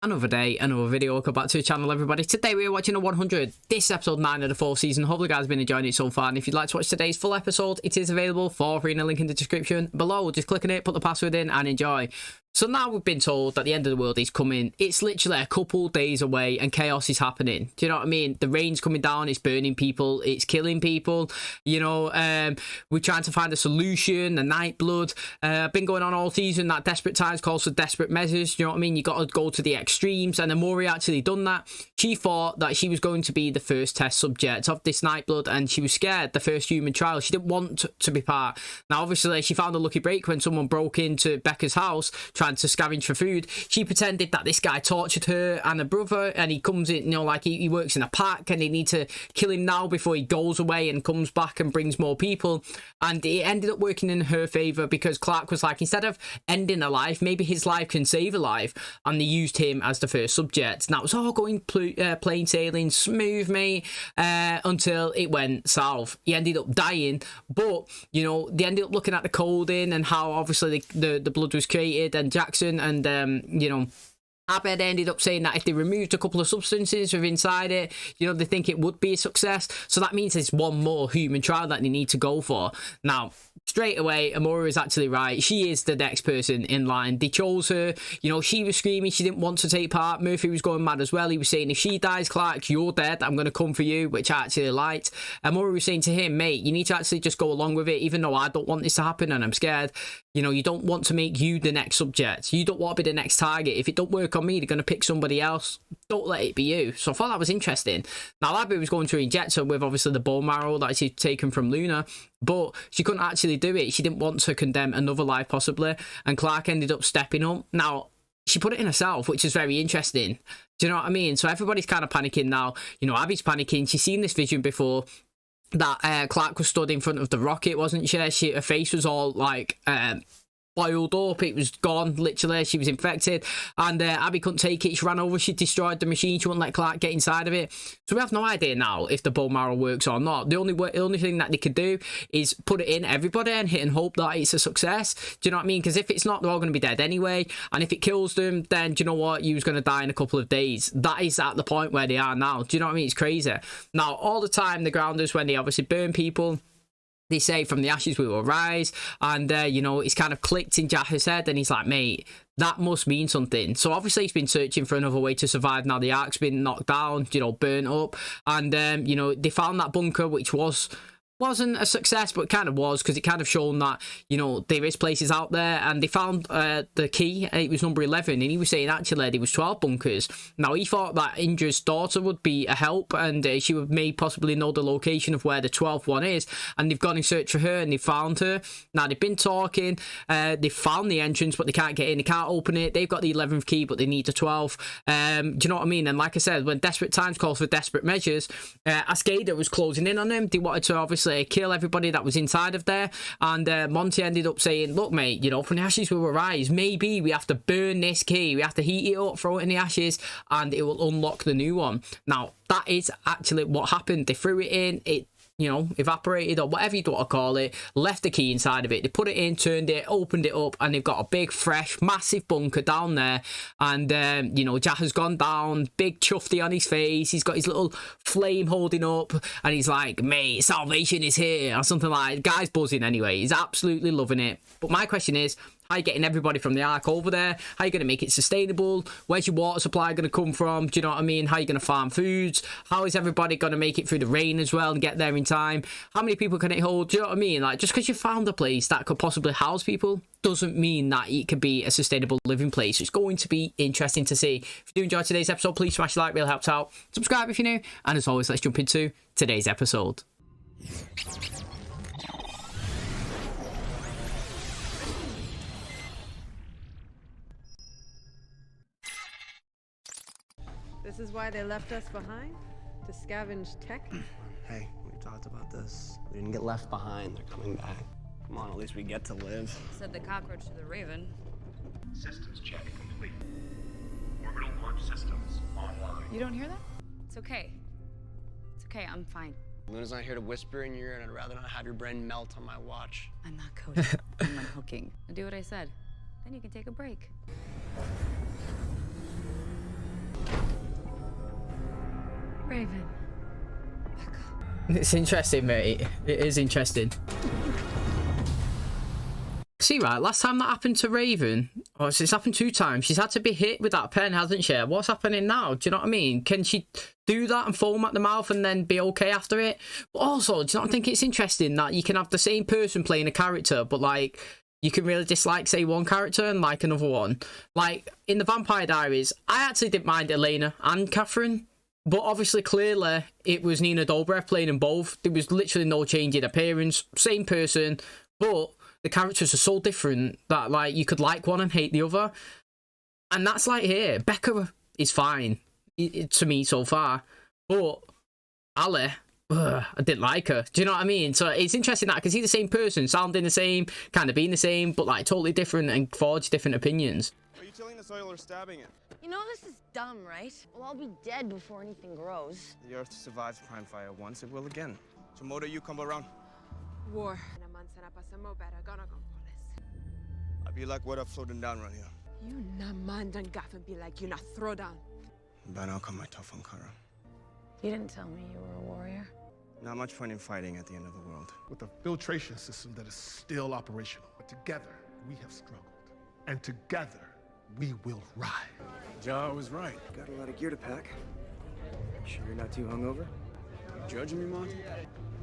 Another day, another video. Welcome back to the channel, everybody. Today we are watching a 100. This is episode 9 of the 4th season. Hopefully you guys have been enjoying it so far, and if you'd like to watch today's full episode, it is available for free in the link in the description below. Just click on it, put the password in, and enjoy. So now we've been told that the end of the world is coming. It's literally a couple days away and chaos is happening. Do you know what I mean? The rain's coming down, it's burning people, it's killing people. You know, we're trying to find a solution, the night blood. Been going on all season that desperate times calls for desperate measures. Do you know what I mean? You got to go to the extremes, and Enquiry actually done that. She thought that she was going to be the first test subject of this night blood, and she was scared, the first human trial. She didn't want to be part. Now obviously she found a lucky break when someone broke into Becca's house trying to scavenge for food. She pretended that this guy tortured her and her brother, and he comes in, you know, like he works in a pack and they need to kill him now before he goes away and comes back and brings more people. And it ended up working in her favor because Clarke was like, instead of ending a life, maybe his life can save a life, and they used him as the first subject. Now it was all going plain sailing, smooth, mate, until it went south. He ended up dying, but you know, they ended up looking at the coding and how obviously the blood was created, and Jackson and you know, Abed ended up saying that if they removed a couple of substances from inside it, you know, they think it would be a success. So that means there's one more human trial that they need to go for. Now straight away, Enquiry is actually right. She is the next person in line. They chose her. You know, she was screaming she didn't want to take part. Murphy was going mad as well. He was saying, if she dies, Clarke, you're dead. I'm going to come for you, which I actually liked. Enquiry was saying to him, mate, you need to actually just go along with it, even though I don't want this to happen and I'm scared. You know, you don't want to make you the next subject. You don't want to be the next target. If it don't work on me, they're going to pick somebody else. Don't let it be you. So I thought that was interesting. Now, Abby was going to inject her with obviously the bone marrow that she'd taken from Luna, but she couldn't actually do it. She didn't want to condemn another life possibly, and Clarke ended up stepping up. Now she put it in herself, which is very interesting. Do you know what I mean? So everybody's kind of panicking now. You know, Abby's panicking. She's seen this vision before that Clarke was stood in front of the rocket, wasn't she? Her face was all like boiled up, it was gone, literally. She was infected, and Abby couldn't take it. She ran over, she destroyed the machine. She wouldn't let Clarke get inside of it. So we have no idea now if the bone marrow works or not. The only thing that they could do is put it in everybody and hit and hope that it's a success. Do you know what I mean? Because if it's not, they're all going to be dead anyway, and if it kills them, then do you know what, you was going to die in a couple of days. That is at the point where they are now. Do you know what I mean? It's crazy. Now all the time the grounders, when they obviously burn people, they say from the ashes we will rise, and you know, it's kind of clicked in Jah's head, and he's like, mate, that must mean something. So obviously he's been searching for another way to survive. Now the ark's been knocked down, you know, burnt up, and you know, they found that bunker, which wasn't a success, but kind of was, because it kind of shown that, you know, there is places out there. And they found the key. It was number 11, and he was saying actually there was 12 bunkers. Now he thought that Indra's daughter would be a help, and she would may possibly know the location of where the 12th one is, and they've gone in search for her and they found her. Now they've been talking, they found the entrance, but they can't get in, they can't open it. They've got the 11th key, but they need the 12th. Do you know what I mean? And like I said, when desperate times calls for desperate measures, Ascada was closing in on them. They wanted to obviously kill everybody that was inside of there, and Monty ended up saying, look mate, you know, from the ashes we will rise. Maybe we have to burn this key, we have to heat it up, throw it in the ashes, and it will unlock the new one. Now that is actually what happened. They threw it in, it, you know, evaporated or whatever you want to call it, left the key inside of it. They put it in, turned it, opened it up, and they've got a big, fresh, massive bunker down there. And, you know, Jah has gone down, big chuffy on his face. He's got his little flame holding up, and he's like, mate, salvation is here, or something like that. The guy's buzzing anyway. He's absolutely loving it. But my question is, how are you getting everybody from the Ark over there? How are you going to make it sustainable? Where's your water supply going to come from? Do you know what I mean? How are you going to farm foods? How is everybody going to make it through the rain as well and get there in time? How many people can it hold? Do you know what I mean? Like, just because you found a place that could possibly house people doesn't mean that it could be a sustainable living place. It's going to be interesting to see. If you do enjoy today's episode, please smash a like, really helps out. Subscribe if you're new. And as always, let's jump into today's episode. This is why they left us behind? To scavenge tech? Hey, we talked about this. We didn't get left behind. They're coming back. Come on, at least we get to live. Said the cockroach to the raven. Systems check complete. Orbital launch systems online. You don't hear that? It's okay. It's okay, I'm fine. Luna's not here to whisper in your ear, and I'd rather not have your brain melt on my watch. I'm not coding. I'm unhooking. Now do what I said. Then you can take a break. Raven. It's interesting, mate. It is interesting. See, right, last time that happened to Raven, oh, it's happened 2 times. She's had to be hit with that pen, hasn't she? What's happening now? Do you know what I mean? Can she do that and foam at the mouth and then be okay after it? But also, do you not think it's interesting that you can have the same person playing a character, but like you can really dislike, say, one character and like another one? Like in the Vampire Diaries, I actually didn't mind Elena and Catherine. But obviously, clearly, it was Nina Dobrev playing them both. There was literally no change in appearance. Same person. But the characters are so different that, like, you could like one and hate the other. And that's like here. Becca is fine to me so far. But Ali, I didn't like her. Do you know what I mean? So it's interesting that I can see the same person, sounding the same, kind of being the same, but, like, totally different and forge different opinions. Are you tilling the soil or stabbing it? You know this is dumb, right? Well, I'll be dead before anything grows. The earth survived Prime Fire once, it will again. Tomorrow you come around. War. I'd be like water floating down right here. You na man don't gaff and be like you na throw down. But now come my tough Ankara. You didn't tell me you were a warrior. Not much point in fighting at the end of the world. With a filtration system that is still operational. But together, we have struggled. And together, we will rise. Ja was right. Got a lot of gear to pack. Sure you're not too hungover? You judging me, Monty?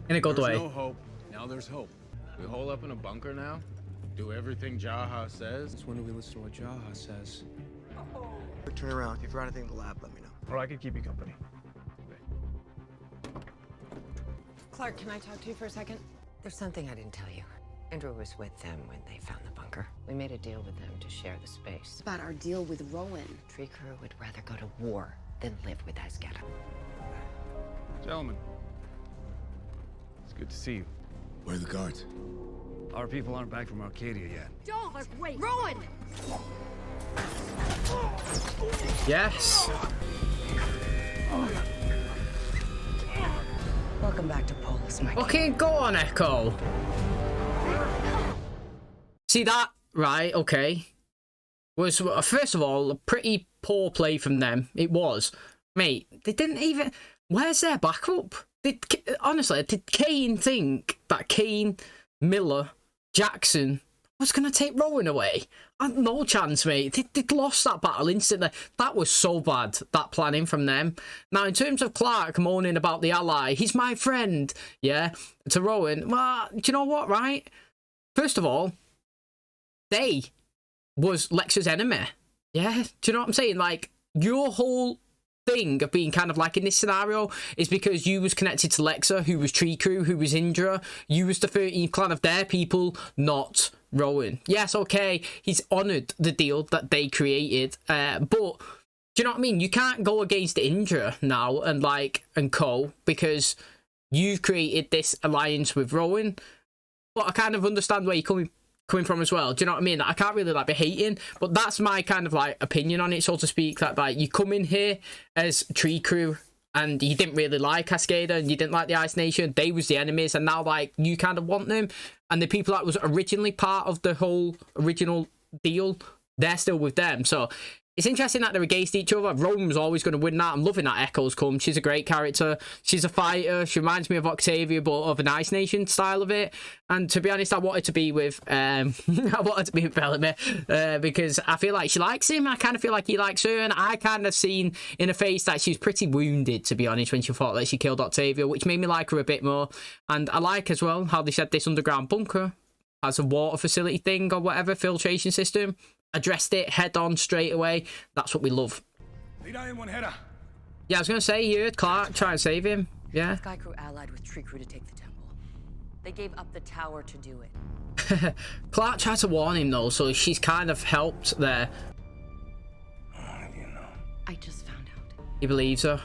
In a good way. There's no hope. Now there's hope. We hole up in a bunker now. Do everything Jaha says. When do we listen to what Jaha says? Turn around. If you're anything in the lab, let me know. Or I could keep you company. Clark, can I talk to you for a second? There's something I didn't tell you. Andrew was with them when they found the bunker. We made a deal with them to share the space. About our deal with Rowan. Tree crew would rather go to war than live with Asgetta. Gentlemen, it's good to see you. Where are the guards? Our people aren't back from Arcadia yet. Don't! Wait! Rowan! Yes. Welcome back to Polis, Mike. Okay, go on, Echo. See that? Right, okay. Was, first of all, a pretty poor play from them. It was. Mate, they didn't even... Where's their backup? Honestly, did Kane think that Kane, Miller, Jackson was going to take Rowan away? No chance, mate. They'd lost that battle instantly. That was so bad, that planning from them. Now, in terms of Clarke moaning about the ally, he's my friend, yeah, to Rowan. Well, do you know what, right? First of all, they was Lexa's enemy. Yeah, do you know what I'm saying? Like, your whole thing of being kind of like in this scenario is because you was connected to Lexa, who was Tree Crew, who was Indra. You was the 13th clan of their people, not Rowan. Yes, okay, he's honoured the deal that they created, but do you know what I mean? You can't go against Indra now and co because you've created this alliance with Rowan. But I kind of understand where you're coming from as well. Do you know what I mean? I can't really be hating, but that's my kind of opinion on it, so to speak, that you come in here as Tree Crew and you didn't really like Cascada and you didn't like the Ice Nation. They was the enemies, and now you kind of want them, and the people that was originally part of the whole original deal, they're still with them. So it's interesting that they're against each other. Roman was always going to win that. I'm loving that Echo's come. She's a great character. She's a fighter. She reminds me of Octavia, but of an Ice Nation style of it. And to be honest, I wanted to be with Bellamy because I feel like she likes him. I kind of feel like he likes her, and I kind of seen in her face that she's pretty wounded, to be honest, when she thought that she killed Octavia, which made me like her a bit more. And I like as well how they said this underground bunker has a water facility thing or whatever, filtration system. Addressed it head on straight away. That's what we love. Yeah, I was gonna say, you heard Clarke try and save him. Yeah. Sky Crew allied with Tree Crew to take the temple. They gave up the tower to do it. Clarke tried to warn him though, so she's kind of helped there. I just found out. He believes her.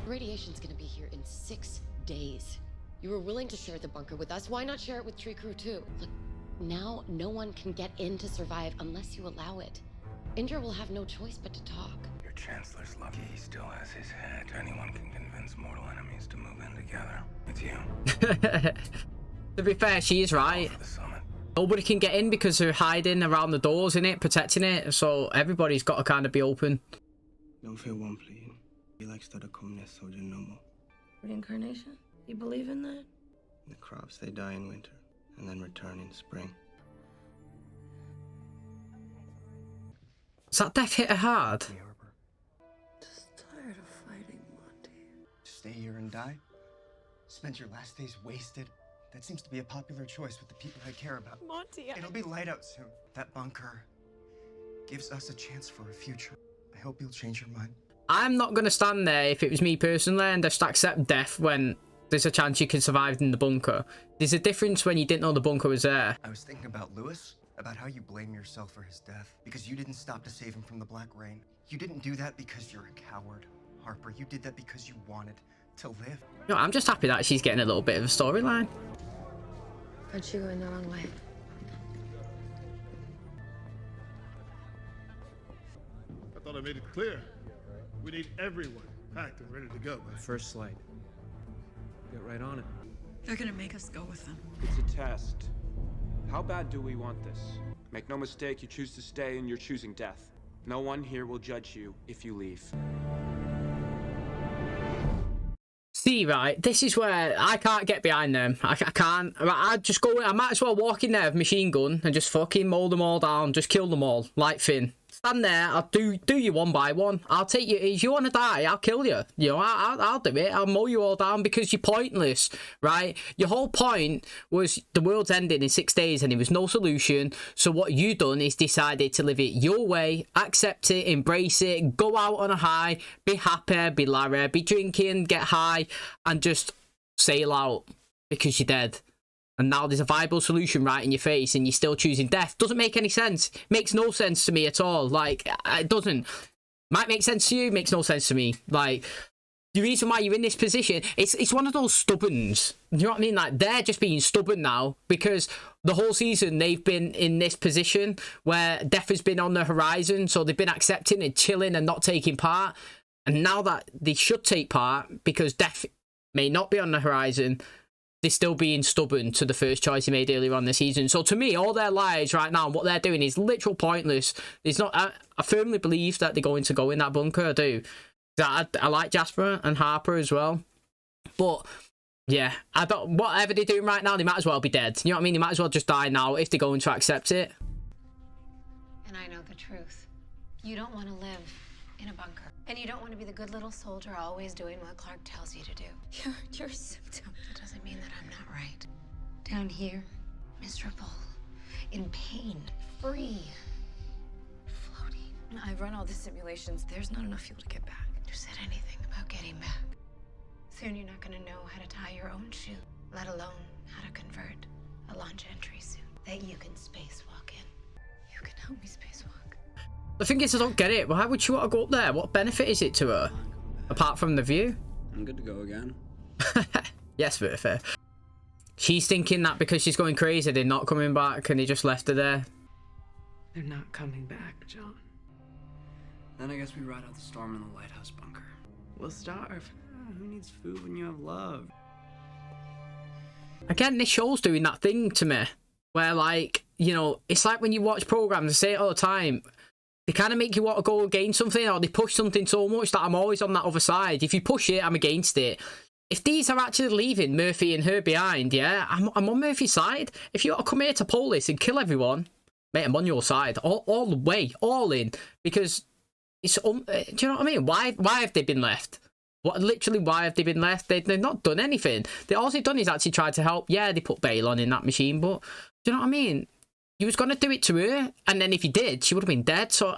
Radiation's gonna be here in 6 days. You were willing to share the bunker with us. Why not share it with Tree Crew too? Look, now no one can get in to survive unless you allow it. Indra will have no choice but to talk. Your Chancellor's lucky he still has his head. Anyone can convince mortal enemies to move in together. It's you. To be fair, she is right. Nobody can get in because they're hiding around the doors in it, protecting it. So everybody's got to kind of be open. Don't feel one, please. He likes to come noble. Reincarnation? You believe in that? The crops, they die in winter and then return in spring. Does that death hit her hard? Just tired of fighting, Monty. Stay here and die? Spend your last days wasted? That seems to be a popular choice with the people I care about. Monty, It'll be light out soon. That bunker gives us a chance for a future. I hope you'll change your mind. I'm not going to stand there if it was me personally and just accept death when there's a chance you can survive in the bunker. There's a difference when you didn't know the bunker was there. I was thinking about Lewis, about how you blame yourself for his death because you didn't stop to save him from the Black Rain. You didn't do that because you're a coward, Harper. You did that because you wanted to live. No, I'm just happy that she's getting a little bit of a storyline. Aren't you going the wrong way? I thought I made it clear. We need everyone packed and ready to go. First light. Get right on it. They're gonna make us go with them. It's a test. How bad do we want this? Make no mistake, you choose to stay and you're choosing death. No one here will judge you if you leave. See, right, this is where I can't get behind them. I can't. I just go, I might as well walk in there with a machine gun and just fucking mow them all down, just kill them all, like Finn. Stand there, I'll do you one by one. I'll take you, if you want to die, I'll kill you. You know, I'll do it. I'll mow you all down because you're pointless, right? Your whole point was the world's ending in 6 days and there was no solution. So what you done is decided to live it your way, accept it, embrace it, go out on a high, be happy, be Larry, be drinking, get high, and just sail out because you're dead. And now there's a viable solution right in your face and you're still choosing death. Doesn't make any sense. Makes no sense to me at all. Like, it doesn't. Might make sense to you, makes no sense to me. Like, the reason why you're in this position, it's one of those stubborns. You know what I mean? Like, they're just being stubborn now because the whole season they've been in this position where death has been on the horizon. So they've been accepting and chilling and not taking part. And now that they should take part because death may not be on the horizon, they're still being stubborn to the first choice he made earlier on the season. So to me, all their lives right now, what they're doing is literal pointless. It's not. I firmly believe that they're going to go in that bunker. I do. I like Jasper and Harper as well. But yeah, I don't. Whatever they're doing right now, they might as well be dead. You know what I mean? They might as well just die now if they're going to accept it. And I know the truth. You don't want to live in a bunker. And you don't want to be the good little soldier always doing what Clark tells you to do. You're a symptom. That doesn't mean that I'm not right. Down here, miserable, in pain, free, floating. I've run all the simulations. There's not enough fuel to get back. Who said anything about getting back? Soon you're not going to know how to tie your own shoe, let alone how to convert a launch entry suit that you can spacewalk in. You can help me spacewalk. The thing is, I don't get it. Why would she want to go up there? What benefit is it to her? Apart from the view? I'm good to go again. Yes, very fair. She's thinking that because she's going crazy, they're not coming back and they just left her there. They're not coming back, John. Then I guess we ride out the storm in the lighthouse bunker. We'll starve. Who needs food when you have love? Again, this show's doing that thing to me. Where, like, you know, it's like when you watch programs, I say it all the time, they kind of make you want to go against something, or they push something so much that I'm always on that other side. If you push it, I'm against it. If these are actually leaving Murphy and her behind, yeah, I'm on Murphy's side. If you want to come here to pull this and kill everyone, mate, I'm on your side. All the way, all in. Because, it's do you know what I mean? Why have they been left? Literally, why have they been left? They've not done anything. All they've done is actually tried to help. Yeah, they put Bale on in that machine, but do you know what I mean? You was going to do it to her, and then if you did, she would have been dead. So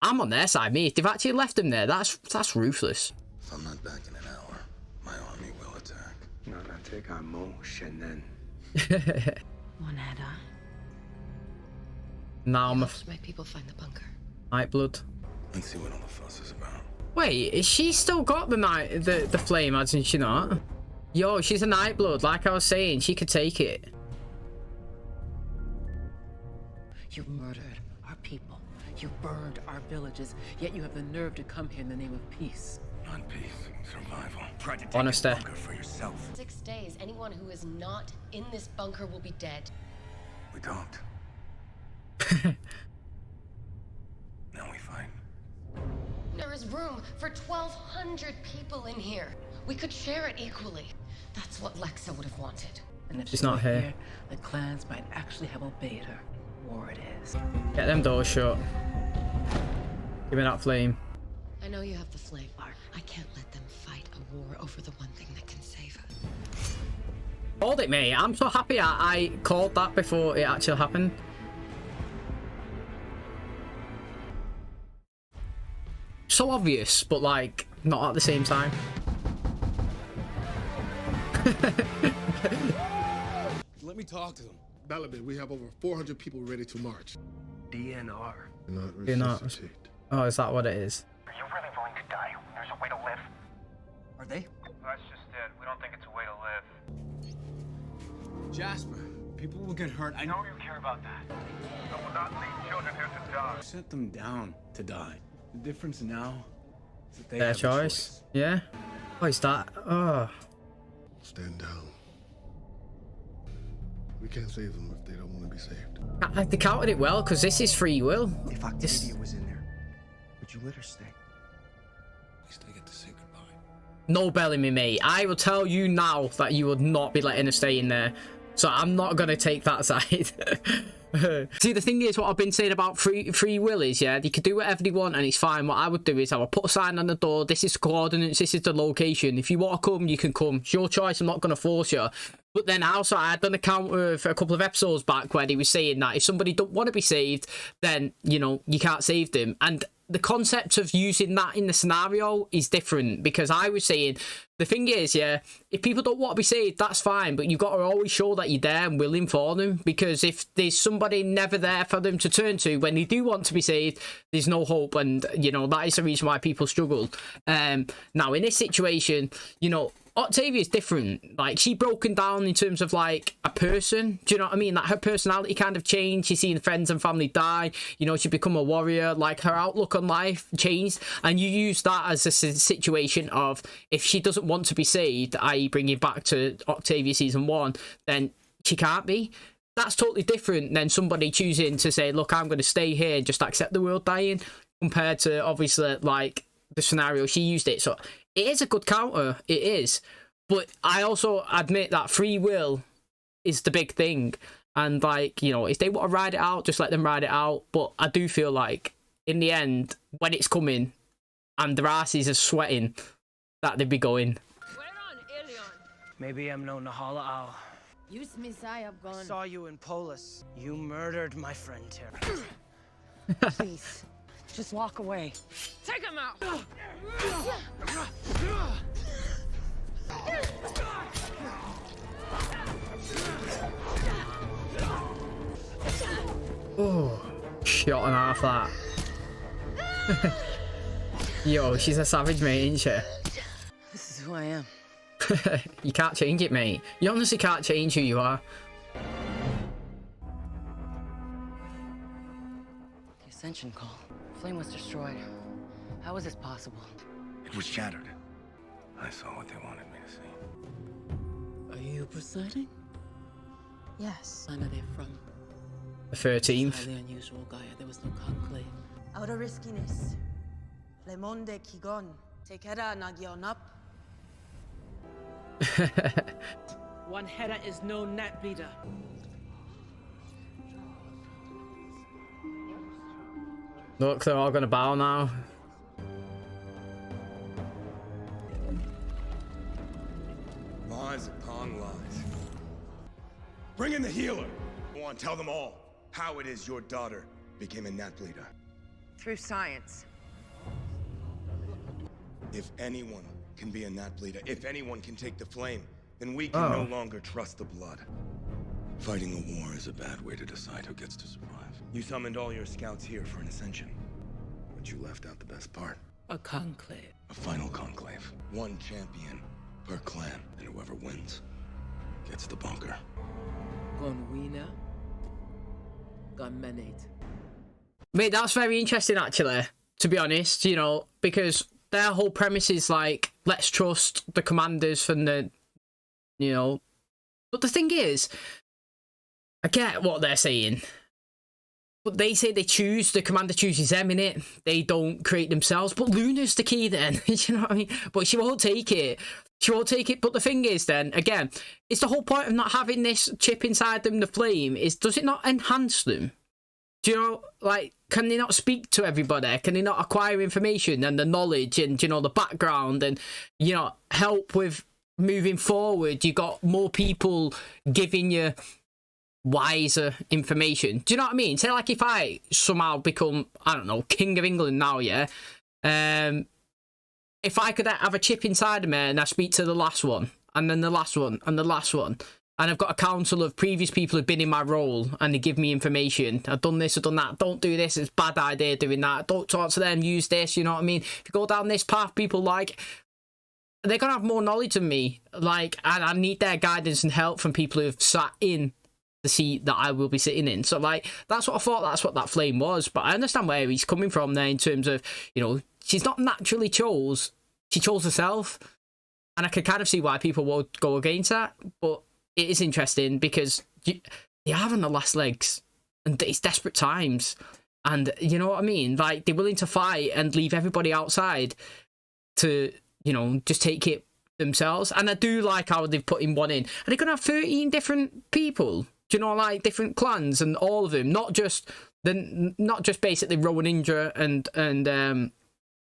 I'm on their side, me. If they've actually left him there, that's ruthless. If I'm not back in an hour, my army will attack. No, not take on Mo Shenen. Moneta. Now I'm My people find the bunker. Nightblood. Let's see what all the fuss is about. Wait, is she still got the flame, hasn't she not? Yo, she's a Nightblood. Like I was saying, she could take it. You murdered our people. You burned our villages, yet you have the nerve to come here in the name of peace. Not peace, survival. Try to take Honesty. a bunker for yourself. 6 days, anyone who is not in this bunker will be dead. We don't. Now we fight. No, there is room for 1,200 people in here. We could share it equally. That's what Lexa would have wanted. And if She's she not were here. The clans might actually have obeyed her. War it is. Get them doors shut. Give me that flame. I know you have the flame. I can't let them fight a war over the one thing that can save us. Called it, mate. I'm so happy I called that before it actually happened. So obvious, but like not at the same time. Let me talk to them. Balaban, we have over 400 people ready to march. DNR. You're not. Oh, is that what it is? Are you really willing to die? There's a way to live. Are they? That's just it. We don't think it's a way to live. Jasper, people will get hurt. I know you care about that. I will not leave children here to die. Set them down to die. The difference now is that they Their have a choice. Yeah. What is that? Oh. Stand down. We can't save them if they don't want to be saved. They counted it well because this is free will. If Octavia was in there, would you let her stay? At least I get to say goodbye. No Bellamy, mate. I will tell you now that you would not be letting her stay in there. So I'm not going to take that side. See, the thing is, what I've been saying about free will is, yeah, they could do whatever they want and it's fine. What I would do is I would put a sign on the door. This is the coordinates. This is the location. If you want to come, you can come. It's your choice. I'm not going to force you. But then also, I had done a counter for a couple of episodes back where they were saying that if somebody don't want to be saved, then, you know, you can't save them. And the concept of using that in the scenario is different, because I was saying, the thing is, yeah, if people don't want to be saved, that's fine, but you've got to always show that you're there and willing for them, because if there's somebody never there for them to turn to when they do want to be saved, there's no hope. And, you know, that is the reason why people struggle. Now, in this situation, you know, Octavia's different. Like, she broken down in terms of like a person. Do you know what I mean? Like, her personality kind of changed. She's seen friends and family die. You know, she become a warrior. Like, her outlook on life changed. And you use that as a situation of, if she doesn't want to be saved, i.e. bringing back to Octavia season 1, then she can't be. That's totally different than somebody choosing to say, look, I'm going to stay here and just accept the world dying, compared to obviously like the scenario she used it. So it is a good counter, it is, but I also admit that free will is the big thing, and like, you know, if they want to ride it out, just let them ride it out. But I do feel like in the end, when it's coming and their asses are sweating, that they'd be going, Maybe I'm no Nahala Al. You Smisai have gone. I saw you in Polis. You murdered my friend Tara. Please, just walk away. Take him out. oh, shot and half that. Yo, she's a savage, mate, ain't she? This is who I am. You can't change it, mate. You honestly can't change who you are. The Ascension call. Flame was destroyed. How was this possible? It was shattered. I saw what they wanted me to see. Are you presiding? Yes. Where are they from? The 13th. Highly unusual, Gaia. There was no conclave. Out of riskiness. Le monde kigon. Tekera nagyon up. One header is no net bleeder. Look, they're all gonna bow now. Lies upon lies. Bring in the healer. Go on, tell them all how it is your daughter became a Nat Bleeder. Through science. If anyone can be a Nat Bleeder, if anyone can take the flame, then we can no longer trust the blood. Fighting a war is a bad way to decide who gets to survive. You summoned all your scouts here for an ascension, but you left out the best part. A conclave. A final conclave. One champion per clan, and whoever wins gets the bunker. Gonwina. Gonmenate. Mate, that's very interesting, actually, to be honest, you know, because their whole premise is like, let's trust the commanders from the, you know. But the thing is, I get what they're saying. But they say the commander chooses them, innit? They don't create themselves. But Luna's the key then, you know what I mean? But she won't take it. She won't take it. But the thing is then, again, it's the whole point of not having this chip inside them, the flame, is does it not enhance them? Do you know, like, can they not speak to everybody? Can they not acquire information and the knowledge and, you know, the background and, you know, help with moving forward? You got more people giving you wiser information. Do you know what I mean? Say, like, if I somehow become, I don't know, King of England now, yeah? If I could have a chip inside of me and I speak to the last one, and then the last one, and the last one, and I've got a council of previous people who've been in my role, and they give me information. I've done this, I've done that. Don't do this. It's a bad idea doing that. Don't talk to them. Use this. You know what I mean? If you go down this path, people like, they're going to have more knowledge than me. Like, and I need their guidance and help from people who've sat in the seat that I will be sitting in. So, like, that's what I thought. That's what that flame was. But I understand where he's coming from there in terms of, you know, she's not naturally chose. She chose herself. And I can kind of see why people would go against that. But it is interesting because they are on the last legs and it's desperate times. And you know what I mean? Like, they're willing to fight and leave everybody outside to, you know, just take it themselves. And I do like how they've put in one in. Are they going to have 13 different people? Do you know, like, different clans and all of them? Not just basically Rowan Indra and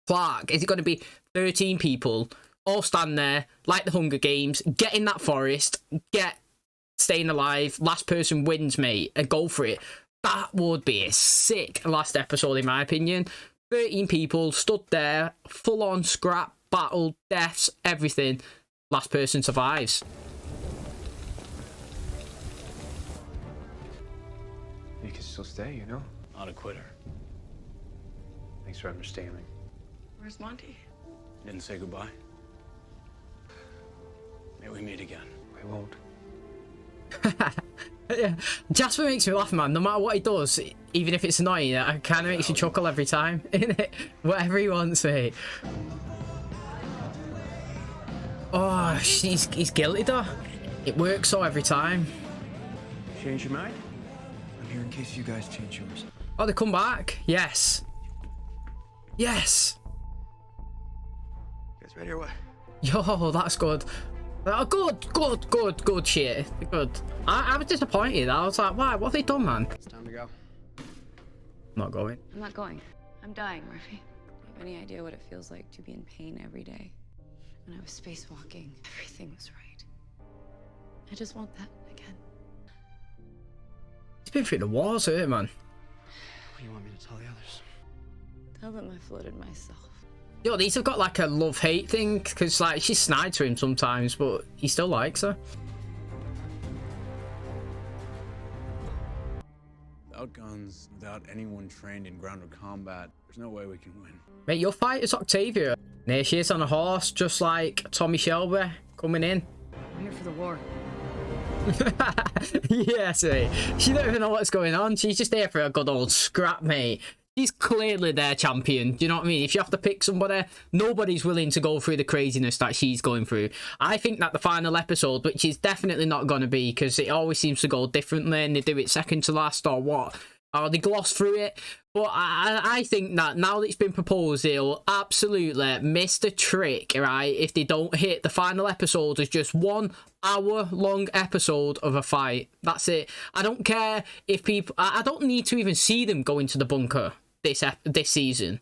Clarke. Is it going to be 13 people all stand there like the Hunger Games, get in that forest, staying alive, last person wins, mate, and go for it? That would be a sick last episode, in my opinion. 13 people stood there, full on scrap, battle, deaths, everything. Last person survives. You can still stay, you know? Not a quitter. Thanks for understanding. Where's Monty? Didn't say goodbye. May we meet again. We won't. Yeah. Jasper makes me laugh, man. No matter what he does, even if it's annoying, it kind of makes you chuckle every time. Whatever he wants, mate. Oh, he's guilty though. It works so every time. Change your mind? I'm here in case you guys change yours. Oh, they come back? Yes. Yes. You guys ready or what? Yo, that's good. Oh, good shit. Good. I was disappointed. I was like, why? What have they done, man? It's time to go. Not going. I'm not going. I'm dying, Murphy. Do you have any idea what it feels like to be in pain every day? When I was spacewalking, everything was right. I just want that again. He's been through the wars, hasn't he, man? What do you want me to tell the others? Tell them I floated myself. Yo, these have got like a love-hate thing, because like she's snide to him sometimes, but he still likes her. Without guns, without anyone trained in grounded combat, there's no way we can win. Mate, your fight is Octavia. There she is on a horse, just like Tommy Shelby coming in. I'm here for the war. Yes, mate. She don't even know what's going on. She's just there for a good old scrap, mate. She's clearly their champion. Do you know what I mean? If you have to pick somebody, nobody's willing to go through the craziness that she's going through. I think that the final episode, which is definitely not going to be, because it always seems to go differently and they do it second to last or what, or they gloss through it. But I think that now that it's been proposed, they'll absolutely miss the trick, right? If they don't hit the final episode as just 1 hour-long episode of a fight. That's it. I don't care if people... I don't need to even see them go into the bunker this season.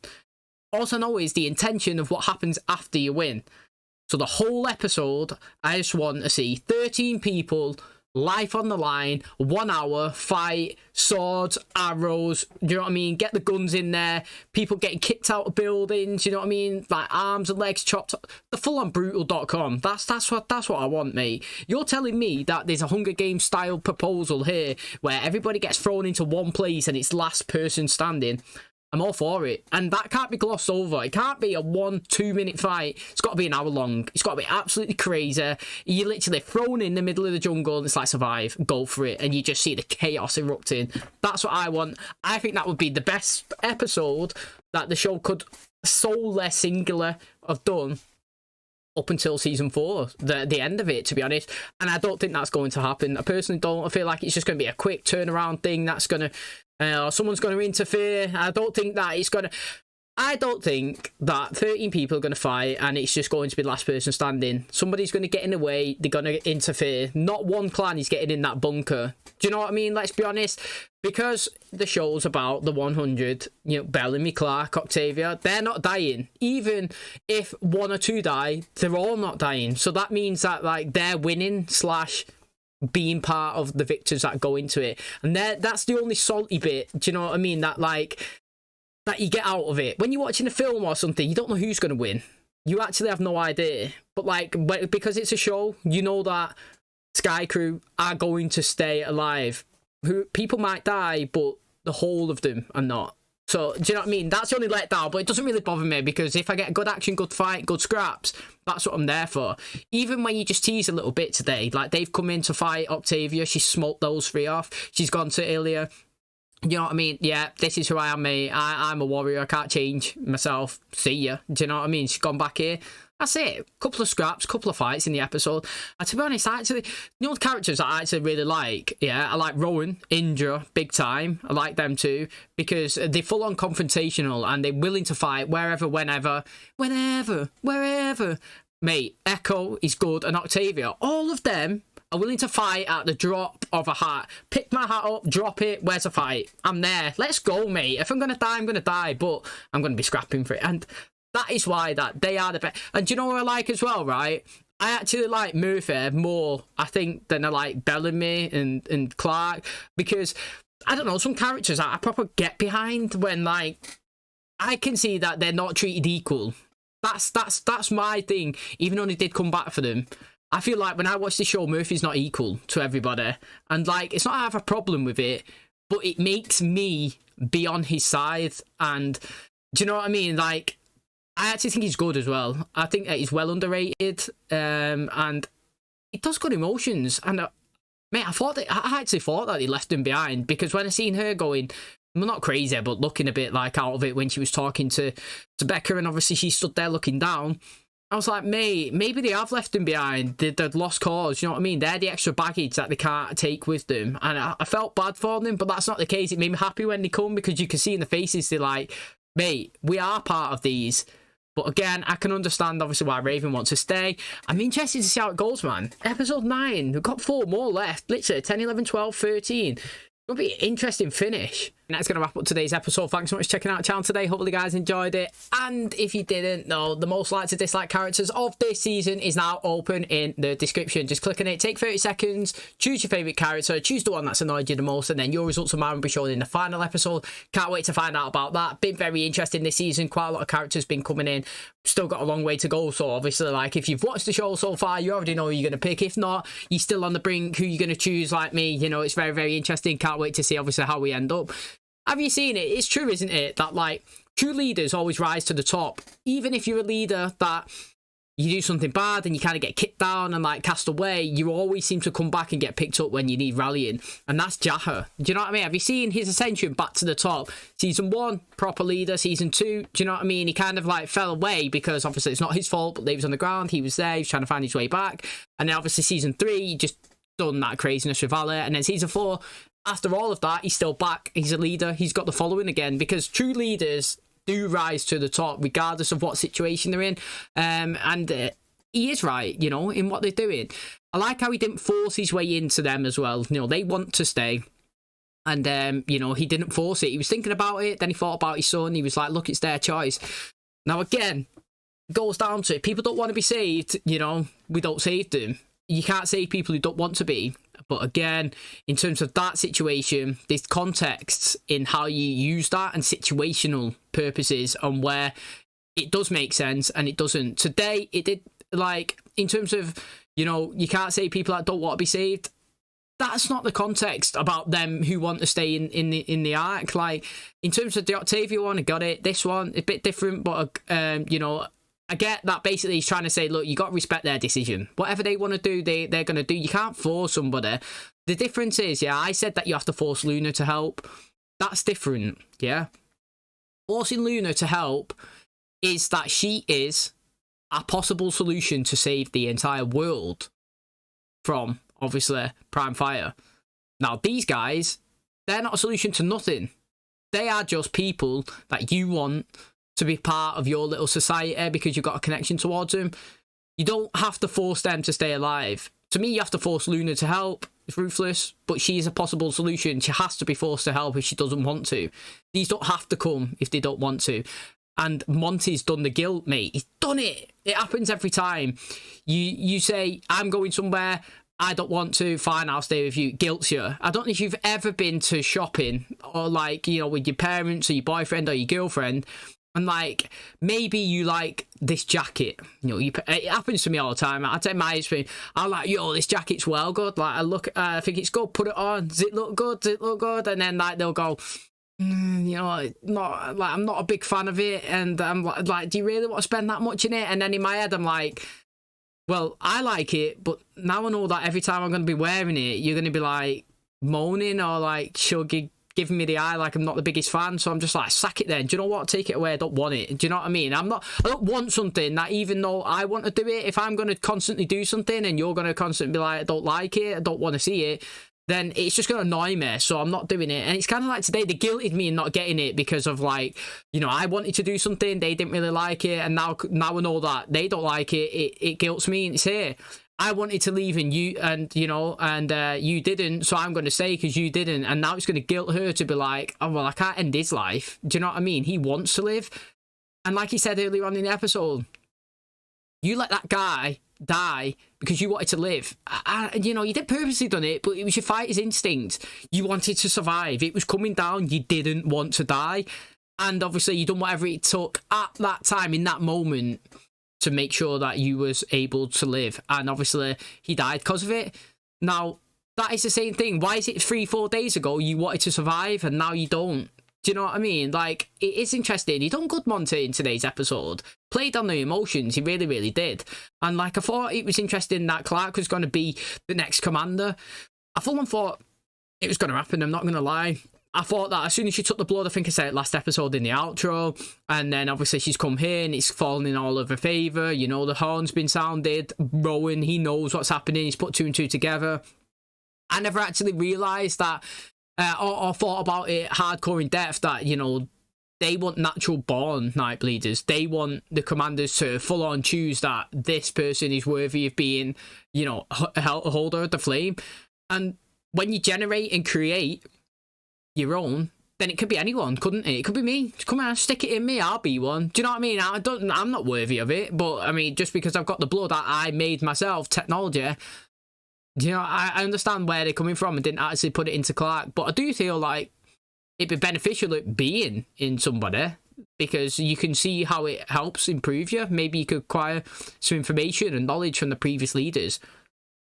All I know is the intention of what happens after you win. So the whole episode, I just want to see 13 people... life on the line, 1 hour, fight, swords, arrows, do you know what I mean? Get the guns in there, people getting kicked out of buildings, you know what I mean? Like arms and legs chopped, the full-on brutal.com. That's what I want, mate. You're telling me that there's a Hunger Games style proposal here where everybody gets thrown into one place and it's last person standing. I'm all for it. And that can't be glossed over. It can't be a 1-2 minute fight. It's got to be an hour long. It's got to be absolutely crazy. You're literally thrown in the middle of the jungle and it's like, survive, go for it. And you just see the chaos erupting. That's what I want. I think that would be the best episode that the show could solely singular have done up until season 4, the end of it, to be honest. And I don't think that's going to happen. I personally don't. I feel like it's just going to be a quick turnaround thing that's going to someone's going to interfere. I don't think that it's going to... I don't think that 13 people are going to fight and it's just going to be the last person standing. Somebody's going to get in the way. They're going to interfere. Not one clan is getting in that bunker. Do you know what I mean? Let's be honest. Because the show's about the 100, you know, Bellamy, Clarke, Octavia, they're not dying. Even if one or two die, they're all not dying. So that means that, like, they're winning / being part of the victors that go into it. And that's the only salty bit. Do you know what I mean? That, like... that you get out of it. When you're watching a film or something, you don't know who's going to win. You actually have no idea. But, like, because it's a show, you know that Sky Crew are going to stay alive. People might die, but the whole of them are not. So, do you know what I mean? That's the only letdown, but it doesn't really bother me, because if I get good action, good fight, good scraps, that's what I'm there for. Even when you just tease a little bit today, like, they've come in to fight Octavia, she smoked those three off, she's gone to Ilya. You know what I mean? Yeah, this is who I am, mate. I'm a warrior. I can't change myself. See ya. Do you know what I mean? She's gone back here. That's it. Couple of scraps, couple of fights in the episode. And to be honest, actually, you know the characters I actually really like? Yeah, I like Rowan, Indra, big time. I like them too, because they're full-on confrontational and they're willing to fight wherever, whenever. Mate, Echo is good, and Octavia. All of them are willing to fight at the drop of a hat. Pick my hat up, drop it, where's a fight? I'm there. Let's go, mate. If I'm going to die, I'm going to die, but I'm going to be scrapping for it. And that is why that they are the best. And do you know what I like as well, right? I actually like Murphy more, I think, than I like Bellamy and Clarke, because, I don't know, some characters I proper get behind when, like, I can see that they're not treated equal. That's my thing, even though they did come back for them. I feel like when I watch the show, Murphy's not equal to everybody. And, like, it's not I have a problem with it, but it makes me be on his side. And do you know what I mean? Like, I actually think he's good as well. I think that he's well underrated. And he does good emotions. And, mate, I actually thought that he left him behind, because when I seen her going... well, not crazy, but looking a bit, like, out of it when she was talking to Becca, and obviously she stood there looking down. I was like, mate, maybe they have left him behind. They'd lost cause, you know what I mean? They're the extra baggage that they can't take with them. And I felt bad for them, but that's not the case. It made me happy when they come, because you can see in the faces, they're like, mate, we are part of these. But again, I can understand, obviously, why Raven wants to stay. I'm interested to see how it goes, man. Episode 9, we've got 4 more left. Literally, 10, 11, 12, 13. It'll be an interesting finish. And that's going to wrap up today's episode. Thanks so much for checking out the channel today. Hopefully you guys enjoyed it. And if you didn't know, the most liked to dislike characters of this season is now open in the description. Just click on it, take 30 seconds, choose your favourite character, choose the one that's annoyed you the most, and then your results of mine will be shown in the final episode. Can't wait to find out about that. Been very interesting this season. Quite a lot of characters been coming in. Still got a long way to go. So obviously, like, if you've watched the show so far, you already know who you're going to pick. If not, you're still on the brink, who you're going to choose, like me. You know, it's very, very interesting. Can't wait to see, obviously, how we end up. Have you seen it? It's true, isn't it? That, like, true leaders always rise to the top. Even if you're a leader that you do something bad and you kind of get kicked down and, like, cast away, you always seem to come back and get picked up when you need rallying. And that's Jaha. Do you know what I mean? Have you seen his ascension back to the top? Season 1, proper leader. Season 2, do you know what I mean? He kind of, like, fell away because, obviously, it's not his fault, but he was on the ground. He was there. He was trying to find his way back. And then, obviously, Season 3, he just done that craziness with Valor. And then Season 4... after all of that, he's still back. He's a leader. He's got the following again, because true leaders do rise to the top regardless of what situation they're in. He is right, you know, in what they're doing. I like how he didn't force his way into them as well. You know, they want to stay. And, you know, he didn't force it. He was thinking about it. Then he thought about his son. He was like, look, it's their choice. Now, again, it goes down to it. People don't want to be saved. You know, we don't save them. You can't save people who don't want to be. But again, in terms of that situation, there's contexts in how you use that and situational purposes on where it does make sense and it doesn't. Today, it did, like, in terms of, you know, you can't say people that don't want to be saved. That's not the context about them who want to stay in the arc. Like, in terms of the Octavia one, I got it. This one, a bit different, but, you know, I get that basically he's trying to say, look, you got to respect their decision. Whatever they want to do, they're going to do. You can't force somebody. The difference is, yeah, I said that you have to force Luna to help. That's different, yeah? Forcing Luna to help is that she is a possible solution to save the entire world from, obviously, Prime Fire. Now, these guys, They're not a solution to nothing. They are just people that you want to be part of your little society because you've got a connection towards them. You don't have to force them to stay alive. To me, you have to force Luna to help. It's ruthless, but she's a possible solution. She has to be forced to help if she doesn't want to. These don't have to come if they don't want to. And Monty's done the guilt, mate. He's done it. It happens every time. You say, I'm going somewhere, I don't want to, fine, I'll stay with you. Guilt's you. I don't know if you've ever been to shopping or, like, you know, with your parents or your boyfriend or your girlfriend, and, like, maybe you like this jacket. You know, it happens to me all the time. I take my experience. I'm like, yo, this jacket's well good. Like, I think it's good. Put it on. Does it look good? Does it look good? And then, like, they'll go, you know, not like, I'm not a big fan of it. And I'm like, do you really want to spend that much in it? And then in my head, I'm like, well, I like it, but now I know that every time I'm going to be wearing it, you're going to be, like, moaning or, like, giving me the eye like I'm not the biggest fan. So I'm just like, sack it then. Do you know what? Take it away. I don't want it. Do you know what I mean? I don't want something that, even though I want to do it, if I'm going to constantly do something and you're going to constantly be like, I don't like it, I don't want to see it, then it's just going to annoy me. So I'm not doing it. And it's kind of like today, they guilted me in not getting it because of, like, you know, I wanted to do something, they didn't really like it, and now I know that they don't like it. It guilts me, and it's here. I wanted to leave and you didn't, so I'm going to stay because you didn't. And now it's going to guilt her to be like, oh, well, I can't end his life. Do you know what I mean? He wants to live. And like he said earlier on in the episode, you let that guy die because you wanted to live. You know, you didn't purposely done it, but it was your fighter's instinct. You wanted to survive. It was coming down. You didn't want to die. And obviously you done whatever it took at that time, in that moment, to make sure that you was able to live. And obviously he died because of it. Now, that is the same thing. Why is it 3-4 days ago you wanted to survive and now you don't? Do you know what I mean? Like, it is interesting. He done good, Monty, in today's episode. Played on the emotions. He really, really did. And, like, I thought it was interesting that Clarke was going to be the next commander. I full on thought it was going to happen. I'm not going to lie. I thought that as soon as she took the blood, I think I said it last episode in the outro, and then obviously she's come here and it's fallen in all of her favour. You know, the horn's been sounded. Rowan, he knows what's happening. He's put 2 and 2 together. I never actually realised that, or thought about it hardcore in depth, that, you know, they want natural born night bleeders. They want the commanders to full on choose that this person is worthy of being, you know, a holder of the flame. And when you generate and create your own, then it could be anyone, couldn't it? It could be me. Come on, stick it in me, I'll be one. Do you know what I mean? I'm not worthy of it, but I mean, just because I've got the blood that I made myself, technology, you know, I understand where they're coming from and didn't actually put it into Clarke, but I do feel like it'd be beneficial at being in somebody, because you can see how it helps improve you. Maybe you could acquire some information and knowledge from the previous leaders.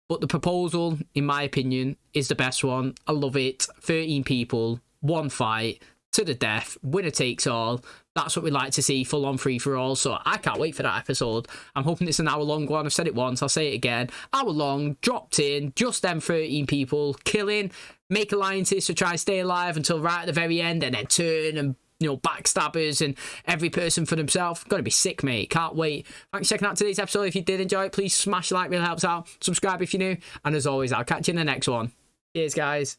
But the proposal, in my opinion, is the best one. I love it. 13 people, one fight, to the death, winner takes all. That's what we like to see, full on free for all. So I can't wait for that episode. I'm hoping it's an hour long one. I've said it once, I'll say it again. Hour long, dropped in, just them 13 people, killing, make alliances to try and stay alive until right at the very end, and then turn and, you know, backstabbers and every person for themselves. Gonna be sick, mate. Can't wait. Thanks for checking out today's episode. If you did enjoy it, please smash the like, really helps out. Subscribe if you're new. And as always, I'll catch you in the next one. Cheers, guys.